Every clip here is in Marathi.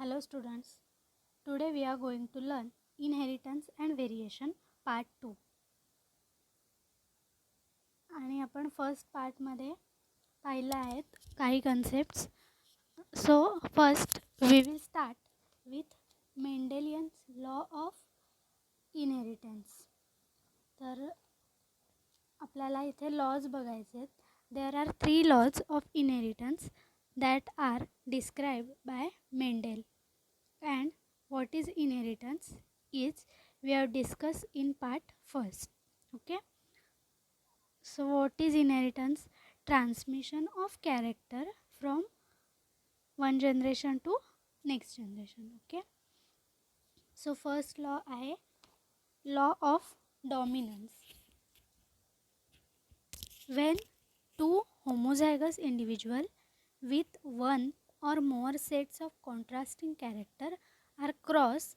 Hello students, today we are going to learn inheritance and variation part 2 आणि आपण फर्स्ट पार्टमध्ये पाहिलं आहेत काही concepts. So first we will start with Mendelian's law of inheritance. तर आपल्याला इथे लॉज बघायचे आहेत. There are 3 laws of inheritance that are described by Mendel. And what is inheritance is we have discussed in part first. Okay, so what is inheritance? Transmission of character from one generation to next generation. Okay, so first law आहे law of dominance. When two homozygous individual with one or more sets of contrasting character are crossed,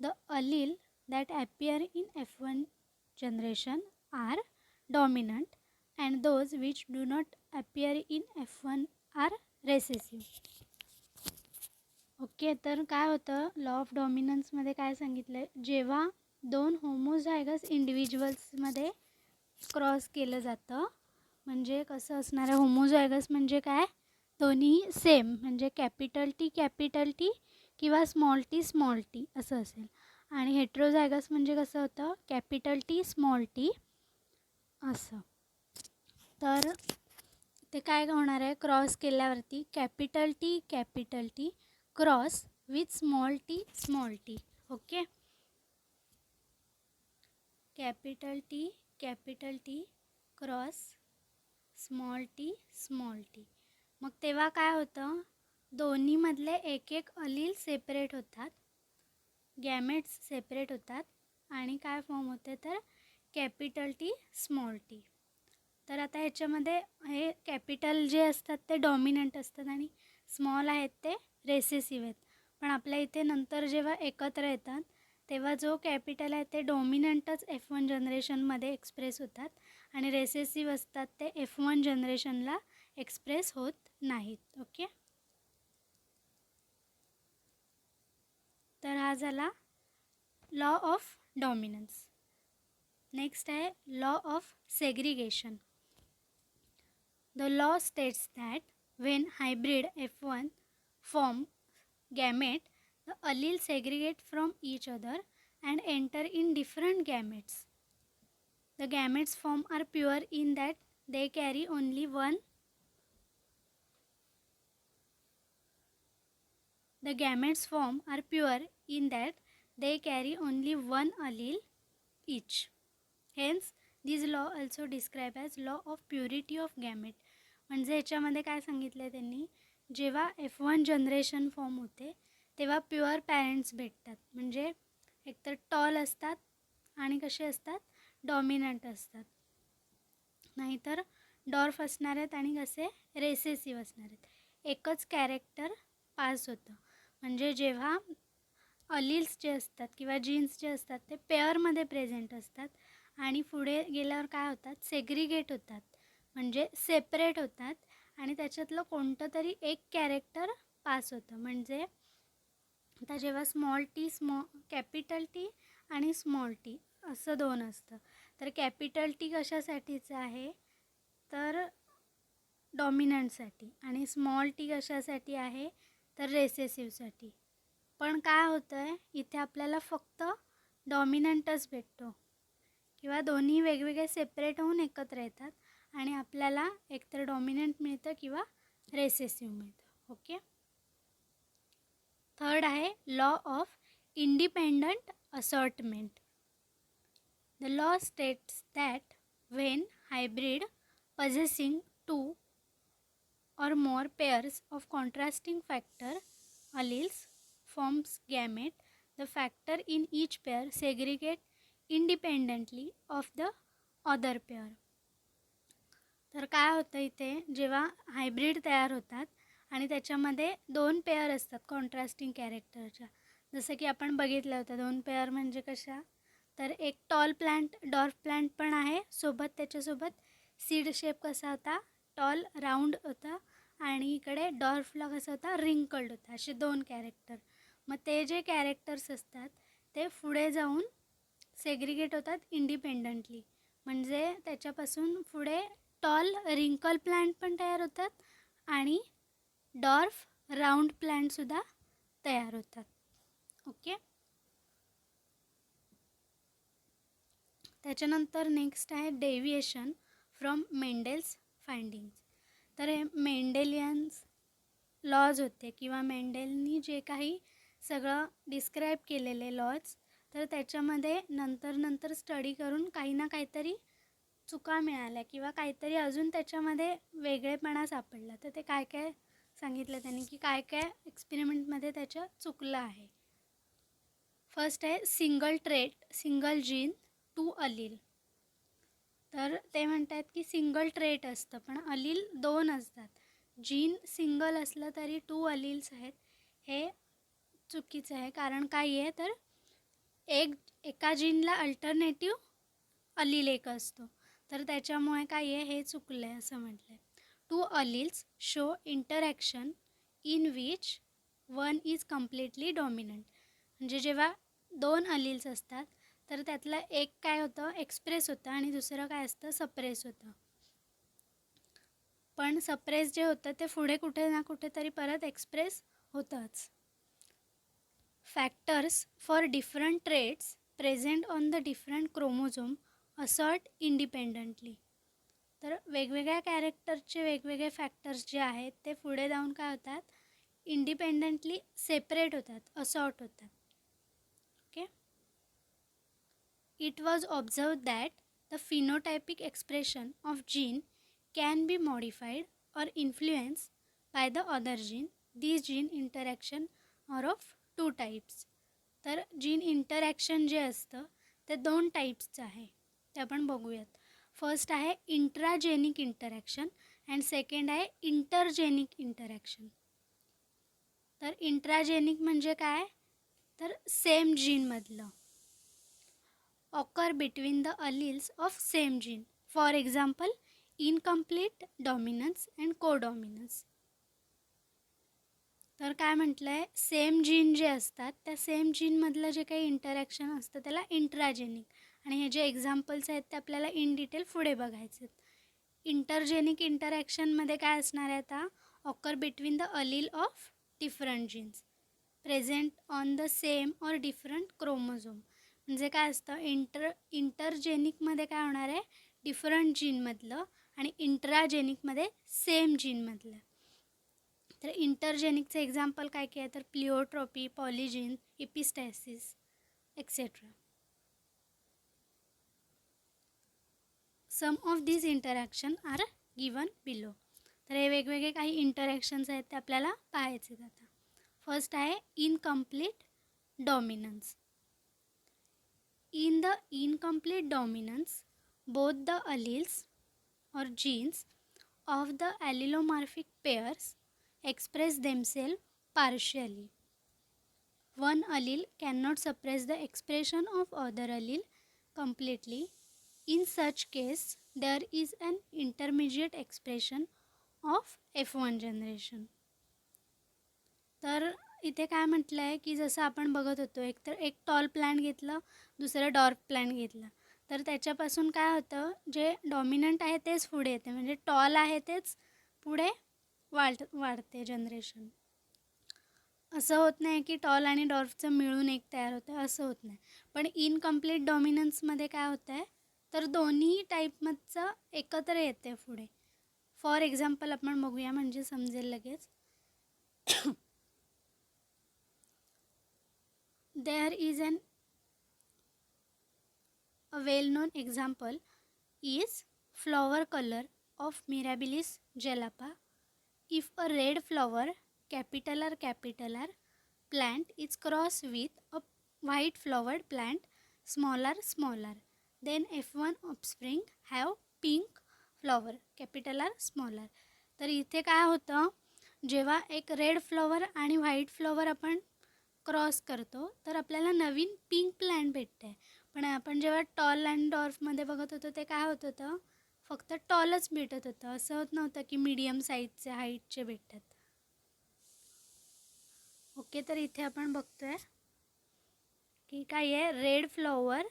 the allele that appear in F1 generation are dominant and those which do not appear in F1 are recessive. Okay, तर काय होतं लॉ ऑफ डॉमिनन्समध्ये काय सांगितलं आहे, जेव्हा दोन होमोझायगस इंडिव्हिज्युअल्समध्ये क्रॉस केलं जातं, म्हणजे कसं असणार आहे, होमोझायगस म्हणजे काय, दोन्ही सेम म्हणजे कॅपिटल टी किंवा स्मॉल टी असं असेल. आणि हेट्रोझायगस म्हणजे कसं होतं, कॅपिटल टी असं. तर ते काय होणार आहे, क्रॉस केल्यावरती capital T cross with small T. Okay, capital T cross small T. मग तेव्हा काय होतं, दोन्हीमधले एक एक अलील सेपरेट होतात, गॅमेट्स सेपरेट होतात आणि काय फॉर्म होते तर कॅपिटल टी स्मॉल टी. तर आता ह्याच्यामध्ये हे कॅपिटल जे असतात ते डॉमिनंट असतात आणि स्मॉल आहेत ते रेसेसिव्ह आहेत. पण आपल्या इथे नंतर जेव्हा एकत्र येतात तेव्हा जो कॅपिटल आहे ते डॉमिनंटच F1 जनरेशनमध्ये एक्सप्रेस होतात आणि रेसेसिव्ह असतात ते F1 जनरेशनला एक्सप्रेस होत नाहीत. ओके, तर हा झाला लॉ ऑफ डॉमिनन्स. नेक्स्ट आहे law of segregation. The law states that when hybrid F1 form gamete, the alleles segregate from each other and enter in different gametes. The gametes form are pure in that they carry only one. The gametes form are pure in that they carry only one allele each. Hence, this law also described as law of purity of gamete. म्हणजे ह्याच्यामध्ये काय सांगितलं आहे त्यांनी, जेव्हा F1 जनरेशन फॉर्म होते तेव्हा प्युअर पॅरेंट्स भेटतात, म्हणजे एकतर टॉल असतात आणि कसे असतात, डॉमिनंट असतात, नाहीतर डॉर्फ असणार आहेत आणि कसे रेसेसिव्ह असणार आहेत. एकच कॅरेक्टर पास होतं, म्हणजे जेव्हा अलील्स जे असतात किंवा जीन्स जे असतात ते पेअरमध्ये प्रेझेंट असतात आणि पुढे गेल्यावर काय होतात, सेग्रिगेट होतात म्हणजे सेपरेट होतात आणि त्याच्यातलं कोणतं तरी एक कॅरेक्टर पास होतं. म्हणजे आता जेव्हा कॅपिटल टी आणि स्मॉल टी असं दोन असतं, तर कॅपिटल टी कशासाठीचं आहे तर डॉमिनंटसाठी आणि स्मॉल टी कशासाठी आहे तर रेसेसिव्हसाठी. पण काय होतं आहे, इथे आपल्याला फक्त डॉमिनंटच भेटतो किंवा दोन्ही वेगवेगळे सेपरेट होऊन एकत्र येतात आणि आपल्याला एकतर डॉमिनंट मिळतं किंवा रेसेसिव्ह मिळतं. ओके, थर्ड आहे law of independent assortment. The law states that when hybrid possessing 2 or more pairs of contrasting factor alleles forms gamete, the factor in each pair segregate independently of the other pair. तर काय होतं इथे, जेव्हा हायब्रिड तयार होतात आणि त्याच्यामध्ये 2 पेअर असतात कॉन्ट्रास्टिंग कॅरेक्टरच्या, जसं की आपण बघितलं होतं 2 पेअर म्हणजे कशा, तर एक टॉल प्लांट डॉर्फ प्लांट पण आहे सोबत, त्याच्यासोबत सीड शेप कसा होता, टॉल राऊंड होता आणि इकडे डॉर्फला कसा होता, रिंकल्ड होता, असे 2 कॅरेक्टर. मग ते जे कॅरेक्टर्स असतात ते पुढे जाऊन सेग्रिगेट होतात इंडिपेंडंटली. म्हणजे त्याच्यापासून पुढे टॉल रिंकल प्लांट पण तयार होतात आणि डॉर्फ राऊंड प्लांटसुद्धा तयार होतात. ओके. त्याच्यानंतर नेक्स्ट आहे डेव्हिएशन फ्रॉम मेंडेल्स फाइंडिंग्स. तर हे मेंडेलियन्स लॉज होते किंवा मेंडेलनी जे काही सगळं डिस्क्राईब केलेले लॉज, तर त्याच्यामध्ये नंतर स्टडी करून काही ना काहीतरी चुका मिळाल्या किंवा काहीतरी अजून त्याच्यामध्ये वेगळेपणा सापडला. तर ते काय काय सांगितलं त्यांनी की काय काय एक्सपेरिमेंटमध्ये त्याच्या चुकलं आहे. फर्स्ट आहे single trait single gene two allele. तर ते म्हणतात की सिंगल ट्रेट असतं पण अलील 2 असतात. जीन सिंगल असलं तरी 2 अलील्स आहेत. हे चुकीचं आहे. कारण काय आहे तर एका जीनला अल्टरनेटिव्ह अलील एक असतो. तर त्याच्यामुळे काय आहे हे चुकलं आहे असं म्हटलं आहे. 2 alleles show interaction in which one is completely dominant. म्हणजे जेव्हा 2 अलील्स असतात तर त्यातलं एक काय होतं एक्सप्रेस होतं आणि दुसरं काय असतं सप्रेस होतं. पण सप्रेस जे होतं ते पुढे कुठे ना कुठेतरी परत एक्सप्रेस होतंच. Factors for different traits present on the different chromosome assort independently. तर वेगवेगळ्या कॅरेक्टरचे वेगवेगळे फॅक्टर्स जे आहेत ते पुढे जाऊन काय होतात इंडिपेंडंटली सेपरेट होतात, असॉर्ट होतात. Okay. It was observe that the phenotypic expression of gene can be modified or influence by the other gene. These gene interaction are of 2 types. तर जीन इंटरॅक्शन जे असतं ते 2 टाईप्सचं आहे. ते आपण बघूयात. फर्स्ट आहे इंट्राजेनिक इंटरॅक्शन अँड सेकंड आहे इंटरजेनिक इंटरॅक्शन. तर इंट्राजेनिक म्हणजे काय तर सेम जीनमधलं occur between the alleles of same gene. For example incomplete dominance and codominance. तर काय म्हटलं आहे सेम जीन जे असतात त्या सेम जीनमधलं जे काही इंटरॅक्शन असतं त्याला इंट्राजेनिक. आणि हे जे एक्झाम्पल्स आहेत ते आपल्याला इन डिटेल पुढे बघायचे आहेत. इंटरजेनिक इंटरॅक्शनमध्ये काय असणार आहे आता occur between the allele of different genes present on the same or different chromosome. म्हणजे काय असतं इंटरजेनिकमध्ये काय होणार आहे डिफरंट जीनमधलं आणि इंट्राजेनिकमध्ये सेम जीनमधलं. तर इंटरजेनिकचं एक्झाम्पल काय आहे तर pleiotropy, polygene, epistasis etcetera. Some of this interaction are given below. तर हे वेगवेगळे काही इंटरॅक्शन्स आहेत ते आपल्याला पाहायचे आहेत आता. फर्स्ट आहे incomplete dominance. In the incomplete dominance both the alleles और jeans of the allelomorphic pairs express themselves partially. One allele cannot suppress the expression of other allele completely. In such case, there is an intermediate expression of F1 generation. तर इथे काय म्हटलं आहे की जसं आपण बघत होतो एक टॉल प्लॅन्ट घेतलं दुसरं डॉर्फ प्लॅन्ट घेतलं तर त्याच्यापासून काय होतं जे डॉमिनंट आहे तेच पुढे येते. म्हणजे टॉल आहे तेच पुढे वाढते जनरेशन. असं होत नाही की टॉल आणि डॉर्फचं मिळून एक तयार होतं असं होत नाही. पण इनकम्प्लीट डॉमिनन्समध्ये काय होतं आहे तर दोन्ही टाईपमधचं एकत्र येते पुढे. फॉर एक्झाम्पल आपण बघूया म्हणजे समजेल लगेच. There is a well-known example is flower color of Mirabilis jalapa. If a red flower capital R plant is crossed with a white flowered plant smaller, then F1 offspring have pink flower capital R smaller. तर इथे काय होतं जेव्हा एक रेड फ्लॉवर आणि व्हाईट फ्लॉवर आपण क्रॉस करतो तर आपल्याला नवीन पिंक प्लॅन्ट भेटते. पण आपण जेव्हा टॉल अँड डॉर्फमध्ये बघत होतो ते काय होत होतं फक्त टॉलच भेटत होतं. असं होत नव्हतं की मीडियम साईजचे हाईटचे भेटतात. ओके, तर इथे आपण बघतोय की काय आहे, red flower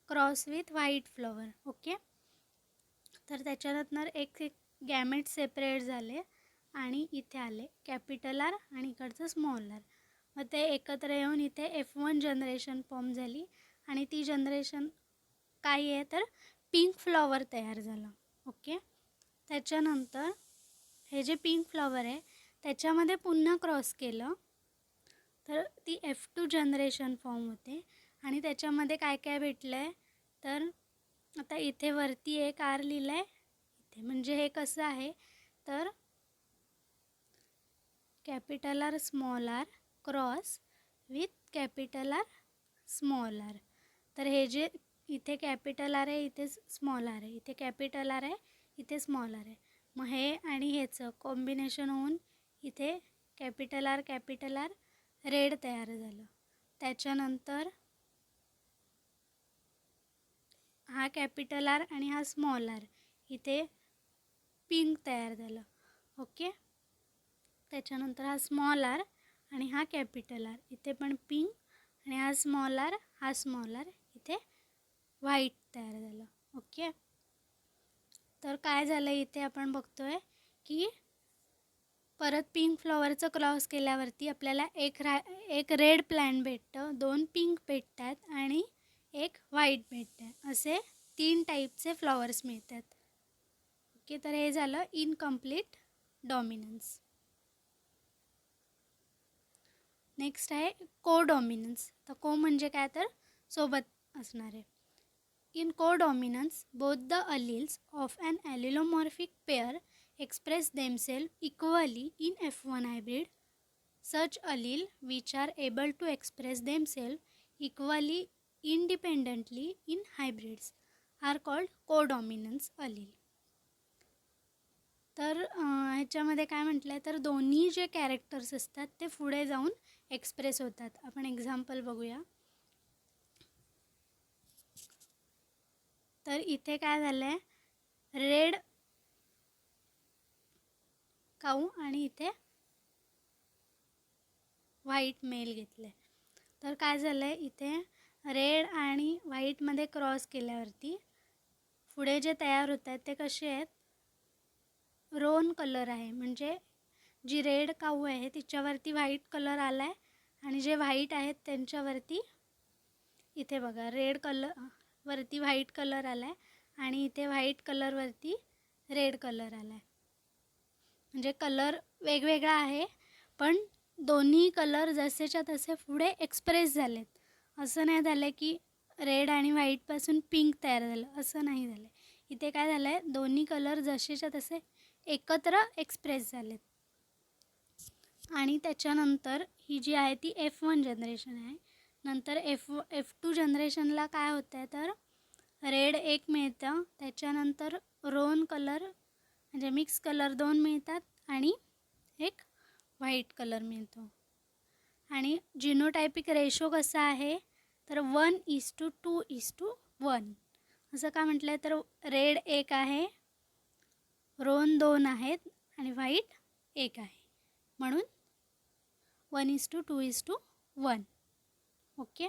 cross with white flower. Okay, तर त्याच्यानंतर एक एक गॅमेट सेपरेट झाले आणि इथे आले कॅपिटल आर आणि इकडचं स्मॉल आर. मग ते एकत्र येऊन इथे F1 जनरेशन फॉर्म झाली आणि ती जनरेशन काय आहे तर पिंक फ्लॉवर तयार झालं. ओके, त्याच्यानंतर हे जे पिंक फ्लॉवर आहे त्याच्यामध्ये पुन्हा क्रॉस केलं तर ती F2 जनरेशन फॉर्म होते आणि त्याच्यामध्ये काय काय भेटलं आहे तर आता इथे वरती एक आर लिहिलं आहे इथे, म्हणजे हे कसं आहे तर capital R small R cross with capital R small R. तर हे जे इथे कॅपिटल आर आहे इथे स्मॉल आर आहे, इथे कॅपिटल आर आहे इथे स्मॉल आर आहे. मग हे आणि ह्याचं कॉम्बिनेशन होऊन इथे कॅपिटल आर रेड तयार झालं. त्याच्यानंतर हा कॅपिटल आर आणि हा स्मॉल आर इथे पिंक तयार झालं. ओके, त्याच्यानंतर हा स्मॉल आर आणि हा कॅपिटल आर इथे पण पिंक आणि हा स्मॉल आर इथे व्हाईट तयार झालं. ओके, तर काय झालं इथे आपण बघतोय की परत पिंक फ्लॉवरचं क्रॉस केल्यावरती आपल्याला एक रेड प्लॅन्ट भेटतं, 2 पिंक भेटतात आणि एक व्हाईट भेटतं. असे 3 टाईपचे फ्लॉवर्स मिळतात. ओके, तर हे झालं इनकम्प्लीट डॉमिनन्स. नेक्स्ट आहे कोडॉमिनन्स. तर को म्हणजे काय तर सोबत असणार आहे. In codominance, both the alleles of an allelomorphic pair express themselves equally in F1 hybrid. Such allele which are able to express themselves equally independently in hybrids are called codominance allele. तर ह्याच्यामध्ये काय म्हटलं आहे तर दोन्ही जे कॅरेक्टर्स असतात ते पुढे जाऊन एक्सप्रेस होतात. आपण एक्झाम्पल बघूया. तर इथे काय झालं आहे, रेड काऊ आणि इथे व्हाईट मेल घेतलं आहे. तर काय झालं आहे इथे रेड आणि व्हाईटमध्ये क्रॉस केल्यावरती पुढे जे तयार होत आहेत ते कसे आहेत, रोन कलर आहे. म्हणजे जी रेड काऊ आहे तिच्यावरती व्हाईट कलर आला आहे आणि जे व्हाईट आहेत त्यांच्यावरती इथे बघा रेड कलर वरती व्हाईट कलर आला आहे आणि इथे व्हाईट कलरवरती रेड कलर आला आहे. म्हणजे कलर वेगवेगळा आहे पण दोन्ही कलर जसेच्या तसे पुढे एक्सप्रेस झालेत. असं नाही झालं की रेड आणि व्हाईटपासून पिंक तयार झालं, असं नाही झालं. इथे काय झालं आहे, दोन्ही कलर जसेच्या तसे एकत्र एक्सप्रेस झालेत. आणि त्याच्यानंतर ही जी आहे ती F1 जनरेशन आहे. नंतर F2 जनरेशनला काय होतं आहे तर रेड एक मिळतं, त्याच्यानंतर रोन कलर म्हणजे मिक्स कलर 2 मिळतात आणि एक व्हाईट कलर मिळतो. आणि जिनोटायपिक रेशो कसा आहे तर 1:2:1. असं का म्हटलं आहे तर रेड 1 आहे, रोन 2 आहेत आणि व्हाईट 1 आहे, म्हणून 1:2:1. ओके.